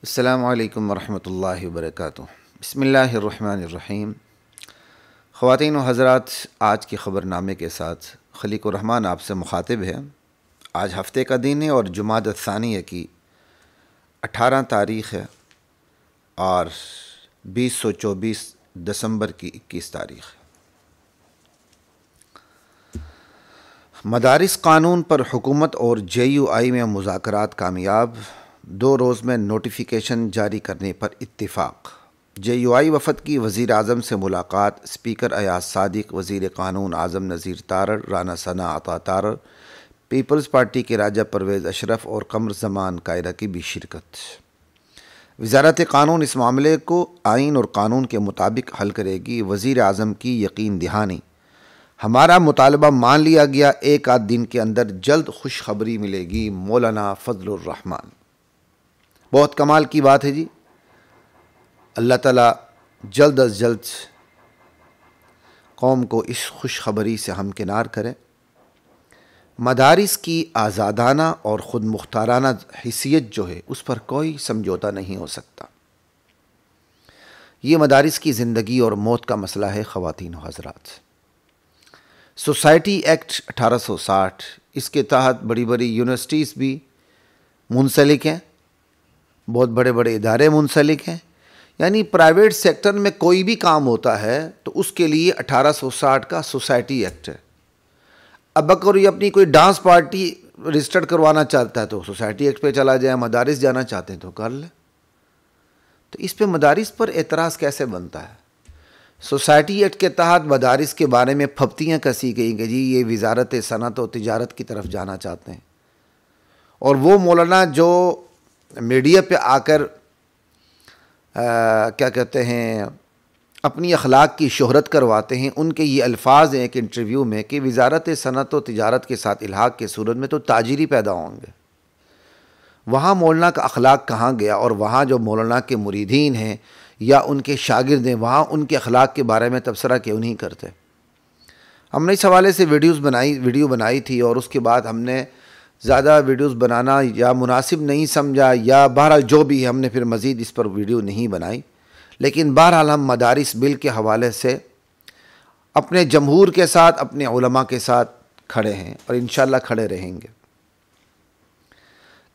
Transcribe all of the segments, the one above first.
السلام علیکم ورحمۃ اللہ وبرکاتہ۔ بسم اللہ الرحمن الرحیم۔ خواتین و حضرات، آج کے خبر نامے کے ساتھ خلیق الرحمن آپ سے مخاطب ہے۔ آج ہفتے کا دن ہے اور جمادی الثانیہ کی 18 تاریخ ہے اور 2024 دسمبر کی 21 تاریخ ہے۔ مدارس قانون پر حکومت اور JUI میں مذاکرات کامیاب، 2 روز میں نوٹیفیکیشن جاری کرنے پر اتفاق۔ JUI وفد کی وزیر اعظم سے ملاقات، اسپیکر ایاز صادق، وزیر قانون اعظم نذیر تارڑ، رانا ثنا عطا تارڑ، پیپلز پارٹی کے راجہ پرویز اشرف اور قمر زمان قائدہ کی بھی شرکت۔ وزارت قانون اس معاملے کو آئین اور قانون کے مطابق حل کرے گی، وزیر اعظم کی یقین دہانی۔ ہمارا مطالبہ مان لیا گیا، 1 آدھ دن کے اندر جلد خوشخبری ملے گی، مولانا فضل الرحمان۔ بہت کمال کی بات ہے جی، اللہ تعالیٰ جلد از جلد قوم کو اس خوشخبری سے ہمکنار کرے۔ مدارس کی آزادانہ اور خود مختارانہ حیثیت جو ہے اس پر کوئی سمجھوتا نہیں ہو سکتا۔ یہ مدارس کی زندگی اور موت کا مسئلہ ہے خواتین و حضرات۔ سوسائٹی ایکٹ 1860، اس کے تحت بڑی بڑی یونیورسٹیز بھی منسلک ہیں، بہت بڑے بڑے ادارے منسلک ہیں، یعنی پرائیویٹ سیکٹر میں کوئی بھی کام ہوتا ہے تو اس کے لیے 1860 کا سوسائٹی ایکٹ ہے۔ اب اگر یہ اپنی کوئی ڈانس پارٹی رجسٹرڈ کروانا چاہتا ہے تو سوسائٹی ایکٹ پہ چلا جائے، مدارس جانا چاہتے ہیں تو کر لے۔ تو اس پہ مدارس پر اعتراض کیسے بنتا ہے؟ سوسائٹی ایکٹ کے تحت مدارس کے بارے میں پھپتیاں کسی گئی کہ جی یہ وزارت صنعت و تجارت کی طرف جانا چاہتے ہیں، اور وہ مولانا جو میڈیا پہ آ کر کیا کہتے ہیں اپنی اخلاق کی شہرت کرواتے ہیں، ان کے یہ الفاظ ہیں ایک انٹرویو میں کہ وزارت صنعت و تجارت کے ساتھ الحاق کے صورت میں تو تاجری پیدا ہوں گے۔ وہاں مولانا کا اخلاق کہاں گیا؟ اور وہاں جو مولانا کے مریدین ہیں یا ان کے شاگرد ہیں، وہاں ان کے اخلاق کے بارے میں تبصرہ کیوں نہیں کرتے؟ ہم نے اس حوالے سے ویڈیو بنائی تھی، اور اس کے بعد ہم نے زیادہ ویڈیوز بنانا یا مناسب نہیں سمجھا، یا بہرحال جو بھی ہم نے پھر مزید اس پر ویڈیو نہیں بنائی۔ لیکن بہرحال ہم مدارس بل کے حوالے سے اپنے جمہور کے ساتھ، اپنے علماء کے ساتھ کھڑے ہیں اور انشاءاللہ کھڑے رہیں گے۔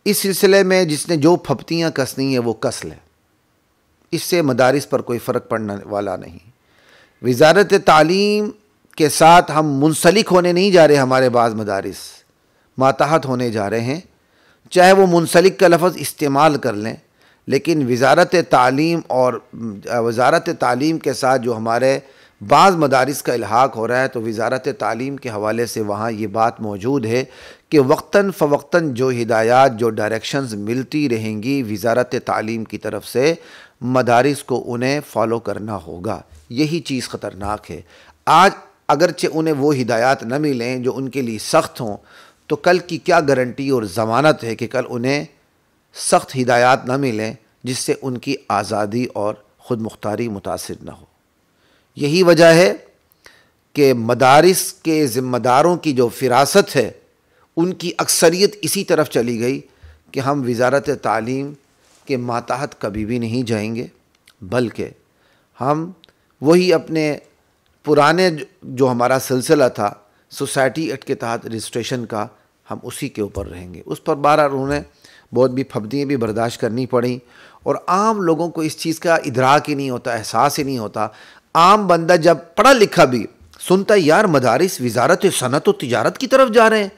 اس سلسلے میں جس نے جو پھپتیاں کسنی ہیں وہ کس لے، اس سے مدارس پر کوئی فرق پڑنے والا نہیں۔ وزارت تعلیم کے ساتھ ہم منسلک ہونے نہیں جا رہے، ہمارے بعض مدارس ماتحت ہونے جا رہے ہیں، چاہے وہ منسلک کا لفظ استعمال کر لیں، لیکن وزارت تعلیم کے ساتھ جو ہمارے بعض مدارس کا الحاق ہو رہا ہے، تو وزارت تعلیم کے حوالے سے وہاں یہ بات موجود ہے کہ وقتاً فوقتاً جو ہدایات، جو ڈائریکشنز ملتی رہیں گی وزارت تعلیم کی طرف سے، مدارس کو انہیں فالو کرنا ہوگا۔ یہی چیز خطرناک ہے۔ آج اگرچہ انہیں وہ ہدایات نہ ملیں جو ان کے لیے سخت ہوں، تو کل کی کیا گارنٹی اور ضمانت ہے کہ کل انہیں سخت ہدایات نہ ملیں جس سے ان کی آزادی اور خود مختاری متاثر نہ ہو۔ یہی وجہ ہے کہ مدارس کے ذمہ داروں کی جو فراست ہے، ان کی اکثریت اسی طرف چلی گئی کہ ہم وزارت تعلیم کے ماتحت کبھی بھی نہیں جائیں گے، بلکہ ہم وہی اپنے پرانے جو ہمارا سلسلہ تھا سوسائٹی ایکٹ کے تحت رجسٹریشن کا، ہم اسی کے اوپر رہیں گے۔ اس پر بہرحال انہیں بہت بھی پھپتیاں بھی برداشت کرنی پڑیں، اور عام لوگوں کو اس چیز کا ادراک ہی نہیں ہوتا، احساس ہی نہیں ہوتا۔ عام بندہ جب پڑھا لکھا بھی سنتا ہے یار مدارس وزارت صنعت و تجارت کی طرف جا رہے ہیں،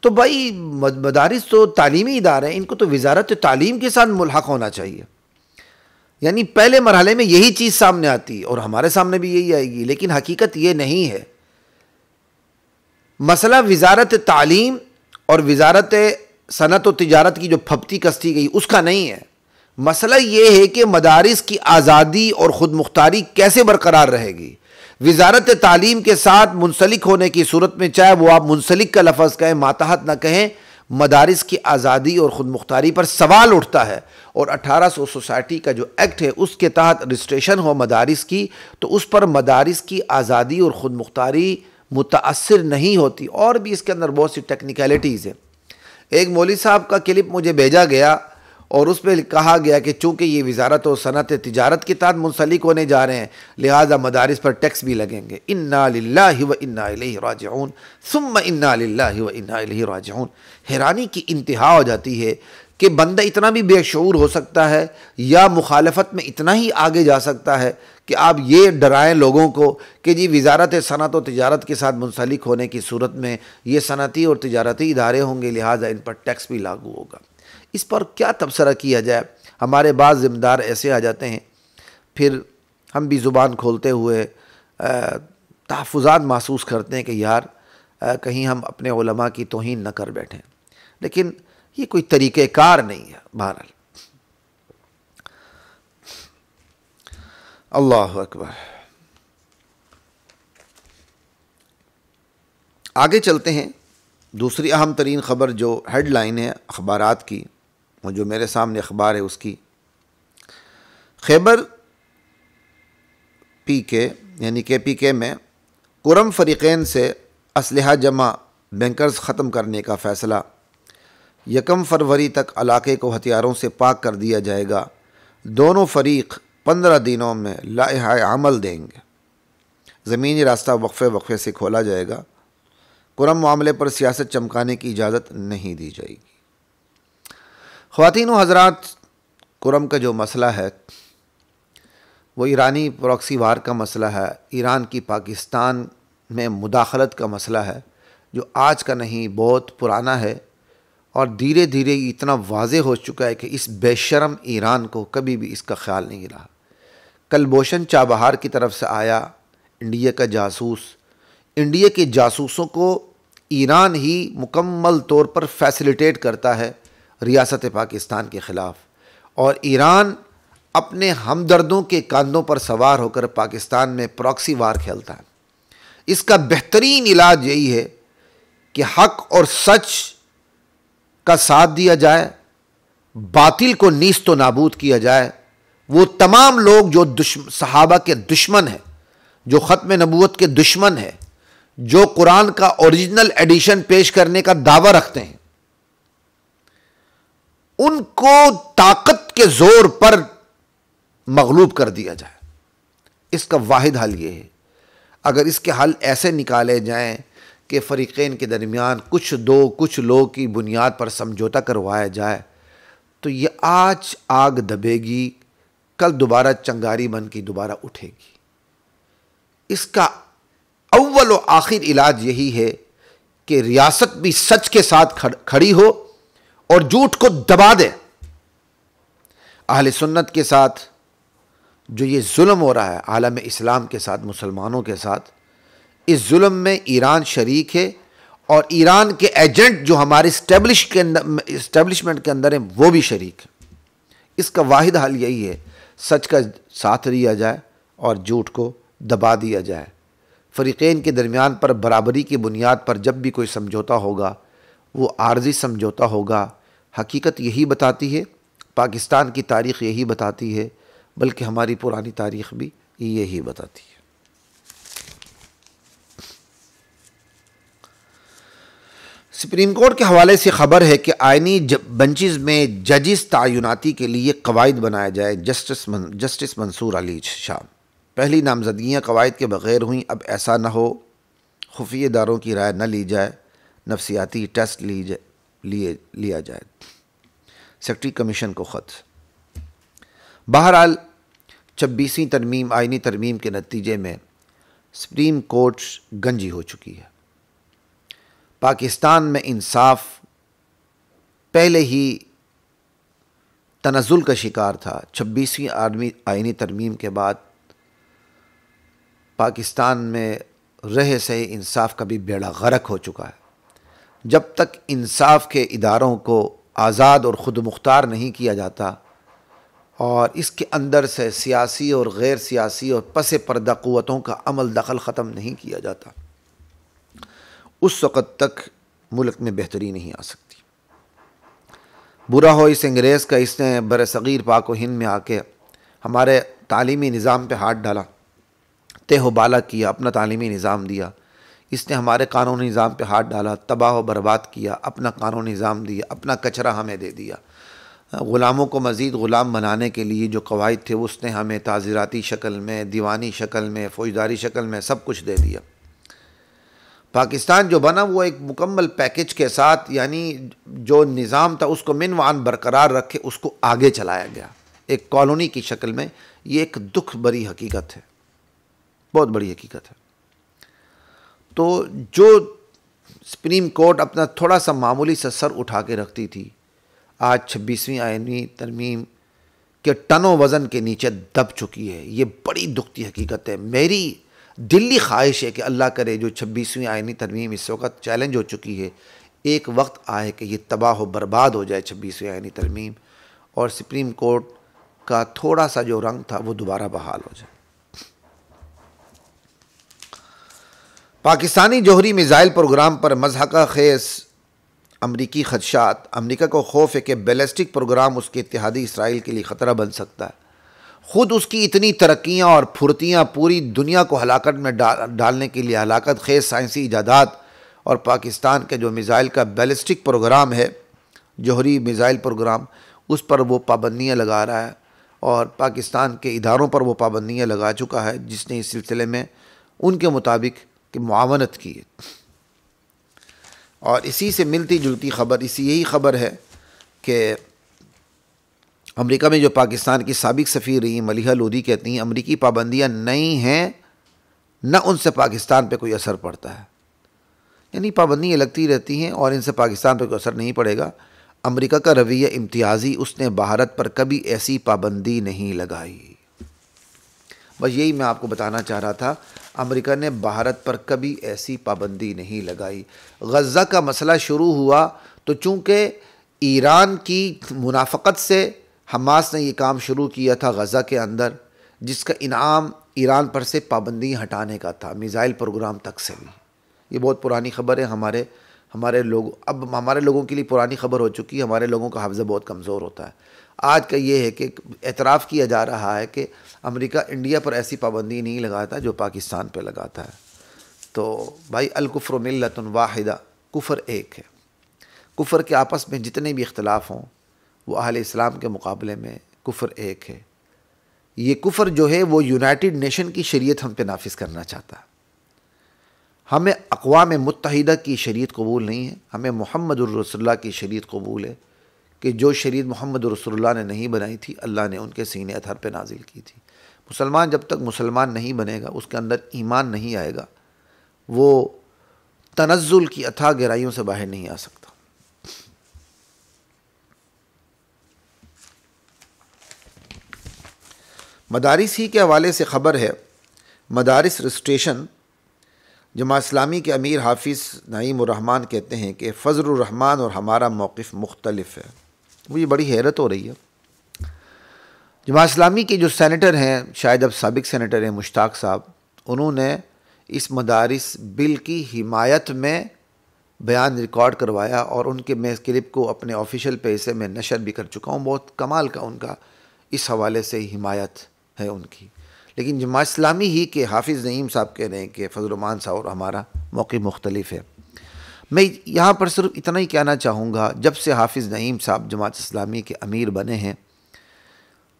تو بھائی مدارس تو تعلیمی ادارے ہیں، ان کو تو وزارت تعلیم کے ساتھ ملحق ہونا چاہیے۔ یعنی پہلے مرحلے میں یہی چیز سامنے آتی ہے، اور ہمارے سامنے بھی یہی آئے گی، لیکن حقیقت یہ نہیں ہے۔ مسئلہ وزارت تعلیم اور وزارت صنعت و تجارت کی جو پھپتی کستی گئی اس کا نہیں ہے۔ مسئلہ یہ ہے کہ مدارس کی آزادی اور خود مختاری کیسے برقرار رہے گی۔ وزارت تعلیم کے ساتھ منسلک ہونے کی صورت میں، چاہے وہ آپ منسلک کا لفظ کہیں، ماتحت نہ کہیں، مدارس کی آزادی اور خود مختاری پر سوال اٹھتا ہے۔ اور 1800 سوسائٹی کا جو ایکٹ ہے اس کے تحت رجسٹریشن ہو مدارس کی، تو اس پر مدارس کی آزادی اور خود مختاری متاثر نہیں ہوتی۔ اور بھی اس کے اندر بہت سی ٹیکنیکلٹیز ہیں۔ ایک مولوی صاحب کا کلپ مجھے بھیجا گیا، اور اس پہ کہا گیا کہ چونکہ یہ وزارت و صنعت تجارت کے تحت منسلک ہونے جا رہے ہیں لہٰذا مدارس پر ٹیکس بھی لگیں گے۔ انا للہ و انا الیہ راجعون ثم انا للہ و انا الیہ راجعون۔ حیرانی کی انتہا ہو جاتی ہے کہ بندہ اتنا بھی بے شعور ہو سکتا ہے یا مخالفت میں اتنا ہی آگے جا سکتا ہے کہ آپ یہ ڈرائیں لوگوں کو کہ جی وزارت صنعت و تجارت کے ساتھ منسلک ہونے کی صورت میں یہ صنعتی اور تجارتی ادارے ہوں گے لہٰذا ان پر ٹیکس بھی لاگو ہوگا۔ اس پر کیا تبصرہ کیا جائے؟ ہمارے بعض ذمہ دار ایسے آ جاتے ہیں، پھر ہم بھی زبان کھولتے ہوئے تحفظات محسوس کرتے ہیں کہ یار کہیں ہم اپنے علماء کی توہین نہ کر بیٹھیں، لیکن یہ کوئی طریقہ کار نہیں ہے۔ بہرحال اللہ اکبر۔ آگے چلتے ہیں۔ دوسری اہم ترین خبر جو ہیڈ لائن ہے اخبارات کی، وہ جو میرے سامنے اخبار ہے اس کی، خیبر پی کے یعنی کے پی کے میں کرم فریقین سے اسلحہ جمع بینکرز ختم کرنے کا فیصلہ، 1 فروری تک علاقے کو ہتھیاروں سے پاک کر دیا جائے گا، دونوں فریق 15 دنوں میں لائحہ عمل دیں گے، زمینی راستہ وقفے سے کھولا جائے گا، کرم معاملے پر سیاست چمکانے کی اجازت نہیں دی جائے گی۔ خواتین و حضرات، کرم کا جو مسئلہ ہے وہ ایرانی پراکسی وار کا مسئلہ ہے، ایران کی پاکستان میں مداخلت کا مسئلہ ہے، جو آج کا نہیں بہت پرانا ہے، اور دھیرے دھیرے اتنا واضح ہو چکا ہے کہ اس بے شرم ایران کو کبھی بھی اس کا خیال نہیں رہا۔ کلبھوشن چابہار کی طرف سے آیا انڈیا کا جاسوس، انڈیا کے جاسوسوں کو ایران ہی مکمل طور پر فیسیلیٹیٹ کرتا ہے ریاست پاکستان کے خلاف، اور ایران اپنے ہمدردوں کے کاندھوں پر سوار ہو کر پاکستان میں پراکسی وار کھیلتا ہے۔ اس کا بہترین علاج یہی ہے کہ حق اور سچ کا ساتھ دیا جائے، باطل کو نیست و نابود کیا جائے۔ وہ تمام لوگ جو صحابہ کے دشمن ہیں، جو ختم نبوت کے دشمن ہیں، جو قرآن کا اوریجنل ایڈیشن پیش کرنے کا دعویٰ رکھتے ہیں، ان کو طاقت کے زور پر مغلوب کر دیا جائے۔ اس کا واحد حل یہ ہے۔ اگر اس کے حل ایسے نکالے جائیں کہ فریقین کے درمیان کچھ لوگ کی بنیاد پر سمجھوتا کروایا جائے تو یہ آج آگ دبے گی، کل دوبارہ چنگاری بن کے دوبارہ اٹھے گی۔ اس کا اول و آخر علاج یہی ہے کہ ریاست بھی سچ کے ساتھ کھڑی ہو اور جھوٹ کو دبا دے۔ اہل سنت کے ساتھ جو یہ ظلم ہو رہا ہے، عالم اسلام کے ساتھ، مسلمانوں کے ساتھ، اس ظلم میں ایران شریک ہے، اور ایران کے ایجنٹ جو ہمارے اسٹیبلشمنٹ کے اندر ہیں وہ بھی شریک ہے۔ اس کا واحد حل یہی ہے، سچ کا ساتھ لیا جائے اور جھوٹ کو دبا دیا جائے۔ فریقین کے درمیان پر برابری کی بنیاد پر جب بھی کوئی سمجھوتا ہوگا وہ عارضی سمجھوتا ہوگا۔ حقیقت یہی بتاتی ہے، پاکستان کی تاریخ یہی بتاتی ہے، بلکہ ہماری پرانی تاریخ بھی یہی بتاتی ہے۔ سپریم کورٹ کے حوالے سے خبر ہے کہ آئینی بنچز میں ججز تعیناتی کے لیے قواعد بنایا جائے۔ جسٹس منصور علی شاہ، پہلی نامزدگیاں قواعد کے بغیر ہوئیں، اب ایسا نہ ہو، خفیہ اداروں کی رائے نہ لی جائے، نفسیاتی ٹیسٹ لیا جائے۔ سیکرٹری کمیشن کو خط۔ بہرحال 26ویں ترمیم، آئینی ترمیم کے نتیجے میں سپریم کورٹ گنجی ہو چکی ہے۔ پاکستان میں انصاف پہلے ہی تنزل کا شکار تھا۔ 26ویں آئینی ترمیم کے بعد پاکستان میں رہے سے انصاف کا بھی بیڑا غرق ہو چکا ہے۔ جب تک انصاف کے اداروں کو آزاد اور خود مختار نہیں کیا جاتا اور اس کے اندر سے سیاسی اور غیر سیاسی اور پس پردہ قوتوں کا عمل دخل ختم نہیں کیا جاتا، اس وقت تک ملک میں بہتری نہیں آ سکتی۔ برا ہو اس انگریز کا، اس نے برصغیر پاک و ہند میں آ کے ہمارے تعلیمی نظام پہ ہاتھ ڈالا، تہ و بالا کیا، اپنا تعلیمی نظام دیا۔ اس نے ہمارے قانونی نظام پہ ہاتھ ڈالا، تباہ و برباد کیا، اپنا قانونی نظام دیا، اپنا کچرا ہمیں دے دیا۔ غلاموں کو مزید غلام بنانے کے لیے جو قواعد تھے اس نے ہمیں تعزیراتی شکل میں، دیوانی شکل میں، فوجداری شکل میں سب کچھ دے دیا۔ پاکستان جو بنا وہ ایک مکمل پیکج کے ساتھ، یعنی جو نظام تھا اس کو من وعن برقرار رکھے اس کو آگے چلایا گیا ایک کالونی کی شکل میں۔ یہ ایک دکھ بری حقیقت ہے، بہت بڑی حقیقت ہے۔ تو جو سپریم کورٹ اپنا تھوڑا سا معمولی سا سر اٹھا کے رکھتی تھی، آج 26ویں آئینی ترمیم کے ٹنوں وزن کے نیچے دب چکی ہے۔ یہ بڑی دکھتی حقیقت ہے۔ میری دلی خواہش ہے کہ اللہ کرے جو 26ویں آئینی ترمیم اس وقت چیلنج ہو چکی ہے، ایک وقت آئے کہ یہ تباہ و برباد ہو جائے 26ویں آئینی ترمیم، اور سپریم کورٹ کا تھوڑا سا جو رنگ تھا وہ دوبارہ بحال ہو جائے۔ پاکستانی جوہری میزائل پروگرام پر مضحکہ خیز امریکی خدشات۔ امریکہ کو خوف ہے کہ بیلسٹک پروگرام اس کے اتحادی اسرائیل کے لیے خطرہ بن سکتا ہے۔ خود اس کی اتنی ترقیاں اور پھرتیاں پوری دنیا کو ہلاکت میں ڈالنے کے لیے ہلاکت خیز سائنسی ایجادات، اور پاکستان کے جو میزائل کا بیلسٹک پروگرام ہے، جوہری میزائل پروگرام، اس پر وہ پابندیاں لگا رہا ہے، اور پاکستان کے اداروں پر وہ پابندیاں لگا چکا ہے جس نے اس سلسلے میں ان کے مطابق کہ معاونت کی ہے۔ اور اسی سے ملتی جلتی خبر یہی خبر ہے کہ امریکہ میں جو پاکستان کی سابق سفیر رہی ملیحہ لودھی کہتی ہیں امریکی پابندیاں نہیں ہیں، نہ ان سے پاکستان پہ کوئی اثر پڑتا ہے۔ یعنی پابندیاں لگتی رہتی ہیں اور ان سے پاکستان پہ کوئی اثر نہیں پڑے گا۔ امریکہ کا رویہ امتیازی، اس نے بھارت پر کبھی ایسی پابندی نہیں لگائی۔ بس یہی میں آپ کو بتانا چاہ رہا تھا، امریکہ نے بھارت پر کبھی ایسی پابندی نہیں لگائی۔ غزہ کا مسئلہ شروع ہوا تو چونکہ ایران کی منافقت سے حماس نے یہ کام شروع کیا تھا غزہ کے اندر، جس کا انعام ایران پر سے پابندی ہٹانے کا تھا، میزائل پروگرام تک سے بھی۔ یہ بہت پرانی خبر ہے، ہمارے لوگوں کے لیے پرانی خبر ہو چکی ہے، ہمارے لوگوں کا حافظہ بہت کمزور ہوتا ہے۔ آج کا یہ ہے کہ اعتراف کیا جا رہا ہے کہ امریکہ انڈیا پر ایسی پابندی نہیں لگاتا جو پاکستان پہ لگاتا ہے۔ تو بھائی الکفر ملت واحدہ، کفر ایک ہے۔ کفر کے آپس میں جتنے بھی اختلاف ہوں وہ اہل اسلام کے مقابلے میں کفر ایک ہے۔ یہ کفر جو ہے وہ یونائٹڈ نیشن کی شریعت ہم پہ نافذ کرنا چاہتا ہے۔ ہمیں اقوام متحدہ کی شریعت قبول نہیں ہے، ہمیں محمد الرسول اللہ کی شریعت قبول ہے، کہ جو شریعت محمد رسول اللہ نے نہیں بنائی تھی اللہ نے ان کے سینے اطہر پہ نازل کی تھی۔ مسلمان جب تک مسلمان نہیں بنے گا، اس کے اندر ایمان نہیں آئے گا، وہ تنزل کی اتھاہ گہرائیوں سے باہر نہیں آ سکتا۔ مدارس ہی کے حوالے سے خبر ہے، مدارس رجسٹریشن، جماعت اسلامی کے امیر حافظ نعیم الرحمن کہتے ہیں کہ فضل الرحمن اور ہمارا موقف مختلف ہے۔ مجھے بڑی حیرت ہو رہی ہے، جماعت اسلامی کے جو سینیٹر ہیں، شاید اب سابق سینیٹر ہیں مشتاق صاحب، انہوں نے اس مدارس بل کی حمایت میں بیان ریکارڈ کروایا، اور ان کے میں اس کلپ کو اپنے آفیشیل پیج سے میں نشر بھی کر چکا ہوں۔ بہت کمال کا ان کا اس حوالے سے حمایت ہے ان کی۔ لیکن جماعت اسلامی ہی کے حافظ نعیم صاحب کہہ رہے ہیں کہ فضل الرحمن صاحب اور ہمارا موقف مختلف ہے۔ میں یہاں پر صرف اتنا ہی کہنا چاہوں گا، جب سے حافظ نعیم صاحب جماعت اسلامی کے امیر بنے ہیں،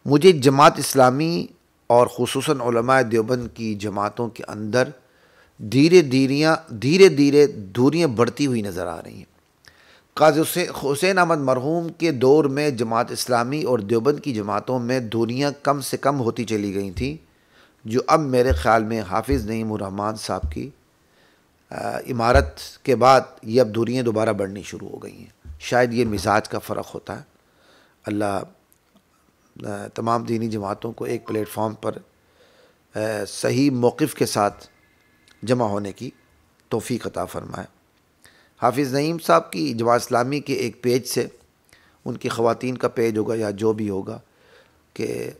مجھے جماعت اسلامی اور خصوصاً علماء دیوبند کی جماعتوں کے اندر دھیرے دھیرے دوریاں بڑھتی ہوئی نظر آ رہی ہیں۔ قاضی حسین احمد مرحوم کے دور میں جماعت اسلامی اور دیوبند کی جماعتوں میں دوریاں کم سے کم ہوتی چلی گئی تھیں، جو اب میرے خیال میں حافظ نعیم الرحمن صاحب کی امارت کے بعد یہ اب دوریاں دوبارہ بڑھنی شروع ہو گئی ہیں۔ شاید یہ مزاج کا فرق ہوتا ہے۔ اللہ تمام دینی جماعتوں کو ایک پلیٹ فارم پر صحیح موقف کے ساتھ جمع ہونے کی توفیق عطا فرمائے۔ حافظ نعیم صاحب کی جماعت اسلامی کے ایک پیج سے، ان کی خواتین کا پیج ہوگا یا جو بھی ہوگا، کہ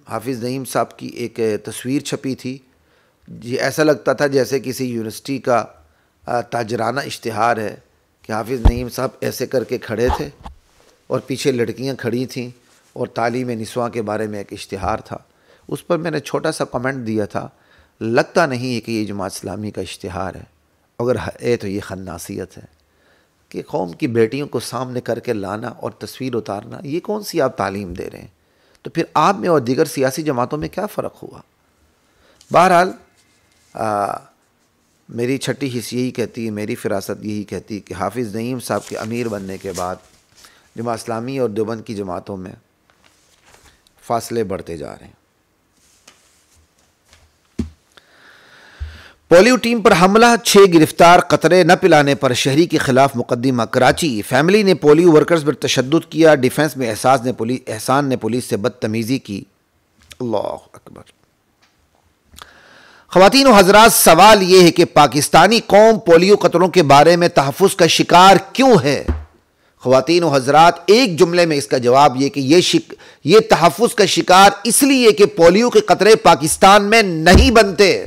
حافظ نعیم صاحب کی ایک تصویر چھپی تھی، یہ ایسا لگتا تھا جیسے کسی یونیورسٹی کا تاجرانہ اشتہار ہے، کہ حافظ نعیم صاحب ایسے کر کے کھڑے تھے اور پیچھے لڑکیاں کھڑی تھیں، اور تعلیم نسواں کے بارے میں ایک اشتہار تھا۔ اس پر میں نے چھوٹا سا کمنٹ دیا تھا، لگتا نہیں ہے کہ یہ جماعت اسلامی کا اشتہار ہے، اگر ہے تو یہ خناسیت ہے۔ کہ قوم کی بیٹیوں کو سامنے کر کے لانا اور تصویر اتارنا، یہ کون سی آپ تعلیم دے رہے ہیں؟ تو پھر آپ میں اور دیگر سیاسی جماعتوں میں کیا فرق ہوا؟ بہرحال میری چھٹی حص یہی کہتی ہے، میری فراست یہی کہتی ہے کہ حافظ نعیم صاحب کے امیر بننے کے بعد جماعت اسلامی اور دیوبند کی جماعتوں میں فاصلے بڑھتے جا رہے ہیں۔ پولیو ٹیم پر حملہ، 6 گرفتار، قطرے نہ پلانے پر شہری کے خلاف مقدمہ کراچی۔ فیملی نے پولیو ورکرز پر تشدد کیا، ڈیفنس میں احسان نے پولیس سے بدتمیزی کی۔ اللہ اکبر۔ خواتین و حضرات، سوال یہ ہے کہ پاکستانی قوم پولیو قطروں کے بارے میں تحفظ کا شکار کیوں ہے؟ خواتین و حضرات، ایک جملے میں اس کا جواب یہ کہ یہ تحفظ کا شکار اس لیے کہ پولیو کے قطرے پاکستان میں نہیں بنتے۔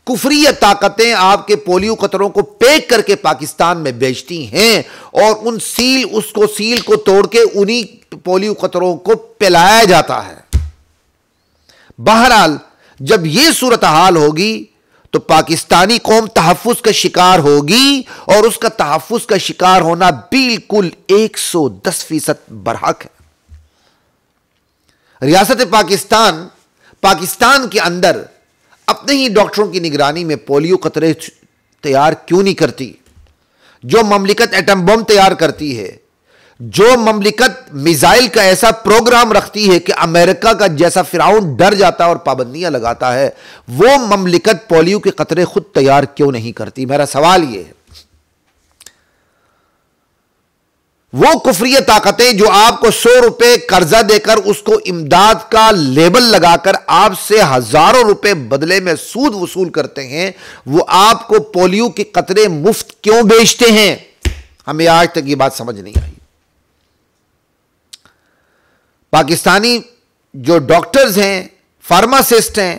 کفری طاقتیں آپ کے پولیو قطروں کو پیک کر کے پاکستان میں بیچتی ہیں اور اس سیل کو توڑ کے انہی پولیو قطروں کو پلایا جاتا ہے۔ بہرحال جب یہ صورتحال ہوگی تو پاکستانی قوم تحفظ کا شکار ہوگی، اور اس کا تحفظ کا شکار ہونا بالکل 110% برحق ہے۔ ریاست پاکستان کے اندر اپنے ہی ڈاکٹروں کی نگرانی میں پولیو قطرے تیار کیوں نہیں کرتی؟ جو مملکت ایٹم بم تیار کرتی ہے، جو مملکت میزائل کا ایسا پروگرام رکھتی ہے کہ امریکہ کا جیسا فرعون ڈر جاتا ہے اور پابندیاں لگاتا ہے، وہ مملکت پولیو کے قطرے خود تیار کیوں نہیں کرتی؟ میرا سوال یہ ہے۔ وہ کفری طاقتیں جو آپ کو 100 روپے قرضہ دے کر اس کو امداد کا لیبل لگا کر آپ سے ہزاروں روپے بدلے میں سود وصول کرتے ہیں، وہ آپ کو پولیو کے قطرے مفت کیوں بیچتے ہیں؟ ہمیں آج تک یہ بات سمجھ نہیں آئی۔ پاکستانی جو ڈاکٹرز ہیں، فارماسسٹ ہیں،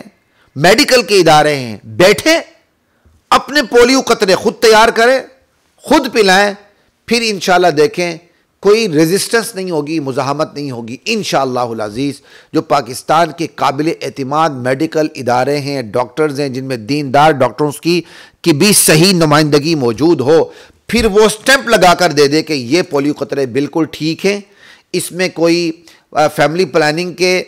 میڈیکل کے ادارے ہیں، بیٹھے اپنے پولیو قطرے خود تیار کریں، خود پلائیں، پھر انشاءاللہ دیکھیں کوئی ریزسٹنس نہیں ہوگی، مزاحمت نہیں ہوگی انشاءاللہ العزیز۔ جو پاکستان کے قابل اعتماد میڈیکل ادارے ہیں، ڈاکٹرز ہیں، جن میں دیندار ڈاکٹرز کی بھی صحیح نمائندگی موجود ہو، پھر وہ سٹیمپ لگا کر دے دے کہ یہ پولیو قطرے بالکل ٹھیک ہیں، اس میں کوئی فیملی پلاننگ کے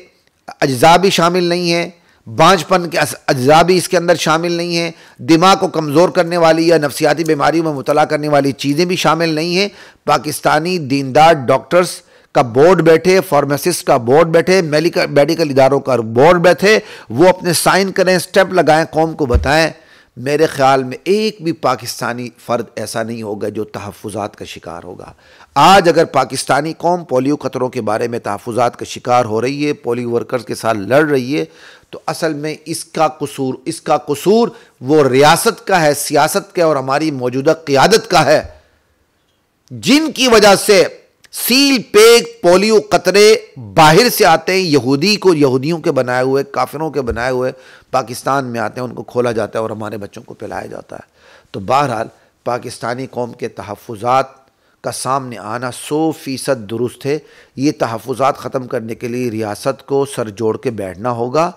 اجزاء بھی شامل نہیں ہیں، بانجھ پن کے اجزاء بھی اس کے اندر شامل نہیں ہیں، دماغ کو کمزور کرنے والی یا نفسیاتی بیماریوں میں مبتلا کرنے والی چیزیں بھی شامل نہیں ہیں۔ پاکستانی دیندار ڈاکٹرز کا بورڈ بیٹھے، فارماسسٹ کا بورڈ بیٹھے، میڈیکل اداروں کا بورڈ بیٹھے، وہ اپنے سائن کریں، سٹیپ لگائیں، قوم کو بتائیں۔ میرے خیال میں ایک بھی پاکستانی فرد ایسا نہیں ہوگا جو تحفظات کا شکار ہوگا۔ آج اگر پاکستانی قوم پولیو قطروں کے بارے میں تحفظات کا شکار ہو رہی ہے، پولیو ورکرز کے ساتھ لڑ رہی ہے، تو اصل میں اس کا قصور وہ ریاست کا ہے، سیاست کا اور ہماری موجودہ قیادت کا ہے، جن کی وجہ سے سیل پیک پولیو قطرے باہر سے آتے ہیں، یہودیوں کے بنائے ہوئے، کافروں کے بنائے ہوئے پاکستان میں آتے ہیں، ان کو کھولا جاتا ہے اور ہمارے بچوں کو پلایا جاتا ہے۔ تو بہرحال پاکستانی قوم کے تحفظات کا سامنے آنا 100% درست ہے۔ یہ تحفظات ختم کرنے کے لیے ریاست کو سر جوڑ کے بیٹھنا ہوگا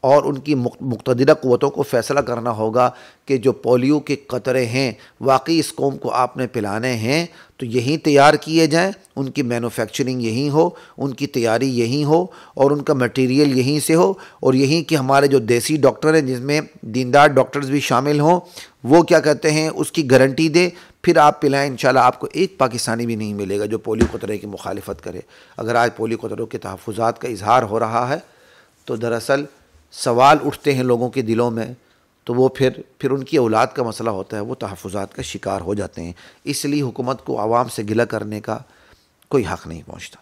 اور ان کی مقتدرہ قوتوں کو فیصلہ کرنا ہوگا کہ جو پولیو کے قطرے ہیں واقعی اس قوم کو آپ نے پلانے ہیں تو یہیں تیار کیے جائیں، ان کی مینوفیکچرنگ یہیں ہو، ان کی تیاری یہیں ہو اور ان کا مٹیریل یہیں سے ہو، اور یہیں کہ ہمارے جو دیسی ڈاکٹر ہیں جس میں دیندار ڈاکٹرز بھی شامل ہوں، وہ کیا کہتے ہیں اس کی گارنٹی دے، پھر آپ پلائیں۔ انشاءاللہ آپ کو ایک پاکستانی بھی نہیں ملے گا جو پولیو قطرے کی مخالفت کرے۔ اگر آج پولیو قطروں کے تحفظات کا اظہار ہو رہا ہے تو دراصل سوال اٹھتے ہیں لوگوں کے دلوں میں، تو وہ پھر ان کی اولاد کا مسئلہ ہوتا ہے، وہ تحفظات کا شکار ہو جاتے ہیں۔ اس لیے حکومت کو عوام سے گلہ کرنے کا کوئی حق نہیں پہنچتا۔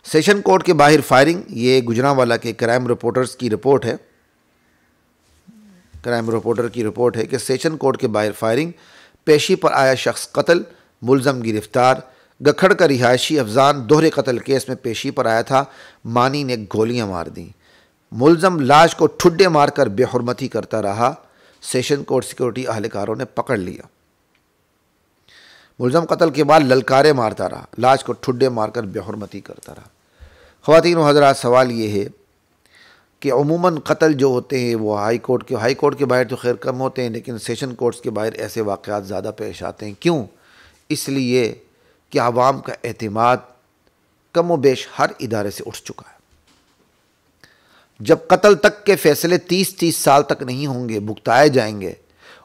سیشن کورٹ کے باہر فائرنگ، یہ گجرانوالہ کے کرائم رپورٹرز کی رپورٹ ہے۔ کرائم رپورٹر کی رپورٹ ہے کہ سیشن کورٹ کے باہر فائرنگ، پیشی پر آیا شخص قتل، ملزم گرفتار۔ گکھڑ کا رہائشی افزان دوہرے قتل کیس میں پیشی پر آیا تھا، مانی نے گولیاں مار دیں۔ ملزم لاش کو ٹھڈے مار کر بے حرمتی کرتا رہا، سیشن کورٹ سیکورٹی اہلکاروں نے پکڑ لیا۔ ملزم قتل کے بعد للکارے مارتا رہا، لاش کو ٹھڈے مار کر بے حرمتی کرتا رہا۔ خواتین و حضرات، سوال یہ ہے کہ عموماً قتل جو ہوتے ہیں وہ ہائی کورٹ کے باہر تو خیر کم ہوتے ہیں، لیکن سیشن کورٹس کے باہر ایسے واقعات زیادہ پیش آتے ہیں۔ کیوں؟ اس لیے کہ عوام کا اعتماد کم و بیش ہر ادارے سے اٹھ چکا ہے۔ جب قتل تک کے فیصلے 30 سال تک نہیں ہوں گے، بھگتائے جائیں گے،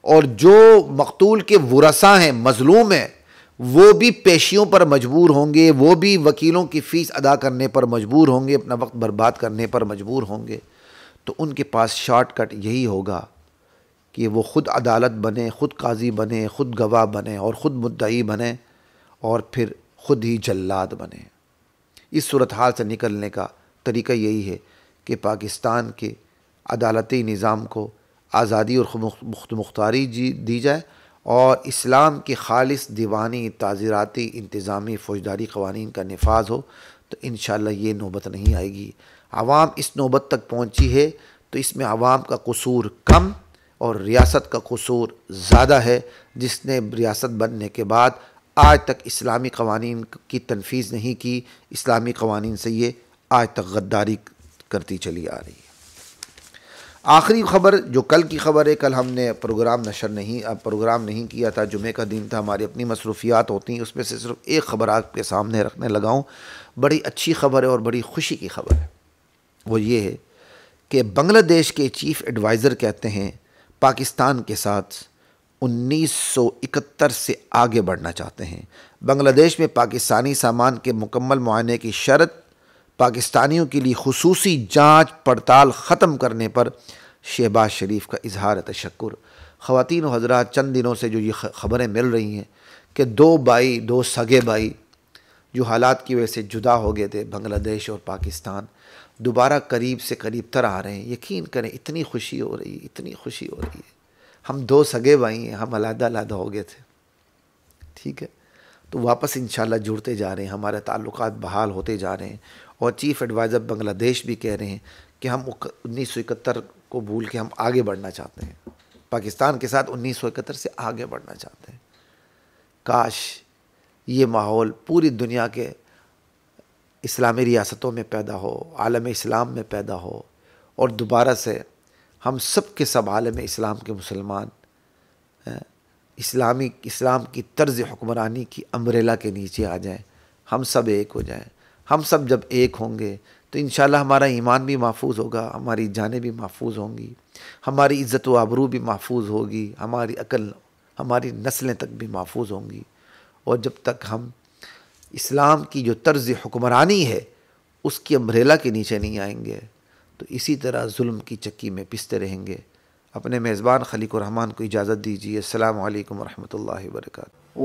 اور جو مقتول کے ورثاء ہیں، مظلوم ہیں، وہ بھی پیشیوں پر مجبور ہوں گے، وہ بھی وکیلوں کی فیس ادا کرنے پر مجبور ہوں گے، اپنا وقت برباد کرنے پر مجبور ہوں گے، تو ان کے پاس شارٹ کٹ یہی ہوگا کہ وہ خود عدالت بنے، خود قاضی بنے، خود گواہ بنے اور خود مدعی بنے، اور پھر خود ہی جلاد بنے۔ اس صورتحال سے نکلنے کا طریقہ یہی ہے کہ پاکستان کے عدالتی نظام کو آزادی اور مختاری دی جائے، اور اسلام کے خالص دیوانی، تعزیراتی، انتظامی، فوجداری قوانین کا نفاذ ہو، تو انشاءاللہ یہ نوبت نہیں آئے گی۔ عوام اس نوبت تک پہنچی ہے تو اس میں عوام کا قصور کم اور ریاست کا قصور زیادہ ہے، جس نے ریاست بننے کے بعد آج تک اسلامی قوانین کی تنفیذ نہیں کی، اسلامی قوانین سے یہ آج تک غداری کرتی چلی آ رہی ہے۔ آخری خبر جو کل کی خبر ہے، کل ہم نے پروگرام نہیں کیا تھا، جمعہ کا دن تھا، ہماری اپنی مصروفیات ہوتی ہیں، اس میں سے صرف ایک خبر آپ کے سامنے رکھنے لگا ہوں۔ بڑی اچھی خبر ہے اور بڑی خوشی کی خبر ہے۔ وہ یہ ہے کہ بنگلہ دیش کے چیف ایڈوائزر کہتے ہیں پاکستان کے ساتھ 1971 سے آگے بڑھنا چاہتے ہیں۔ بنگلہ دیش میں پاکستانی سامان کے مکمل معائنے کی شرط پاکستانیوں کے لیے خصوصی جانچ پڑتال ختم کرنے پر شہباز شریف کا اظہار تشکر۔ خواتین و حضرات، چند دنوں سے جو یہ خبریں مل رہی ہیں کہ دو سگے بھائی جو حالات کی وجہ سے جدا ہو گئے تھے، بنگلہ دیش اور پاکستان، دوبارہ قریب سے قریب تر آ رہے ہیں۔ یقین کریں اتنی خوشی ہو رہی ہے۔ ہم دو سگے بھائی ہیں، ہم علیحدہ ہو گئے تھے، ٹھیک ہے، تو واپس انشاءاللہ جڑتے جا رہے ہیں، ہمارے تعلقات بحال ہوتے جا رہے ہیں، اور چیف ایڈوائزر بنگلہ دیش بھی کہہ رہے ہیں کہ ہم 1971 کو بھول کے ہم آگے بڑھنا چاہتے ہیں، پاکستان کے ساتھ 1971 سے آگے بڑھنا چاہتے ہیں۔ کاش یہ ماحول پوری دنیا کے اسلامی ریاستوں میں پیدا ہو، عالم اسلام میں پیدا ہو، اور دوبارہ سے ہم سب کے سب عالم اسلام کے مسلمان اسلام کی طرز حکمرانی کی امبریلا کے نیچے آ جائیں، ہم سب ایک ہو جائیں۔ ہم سب جب ایک ہوں گے تو انشاءاللہ ہمارا ایمان بھی محفوظ ہوگا، ہماری جانیں بھی محفوظ ہوں گی، ہماری عزت و آبرو بھی محفوظ ہوگی، ہماری عقل، ہماری نسلیں تک بھی محفوظ ہوں گی۔ اور جب تک ہم اسلام کی جو طرز حکمرانی ہے اس کی امبریلا کے نیچے نہیں آئیں گے تو اسی طرح ظلم کی چکی میں پستے رہیں گے۔ اپنے میزبان خلیق الرحمان کو اجازت دیجیے۔ السلام علیکم ورحمۃ اللہ وبرکاتہ۔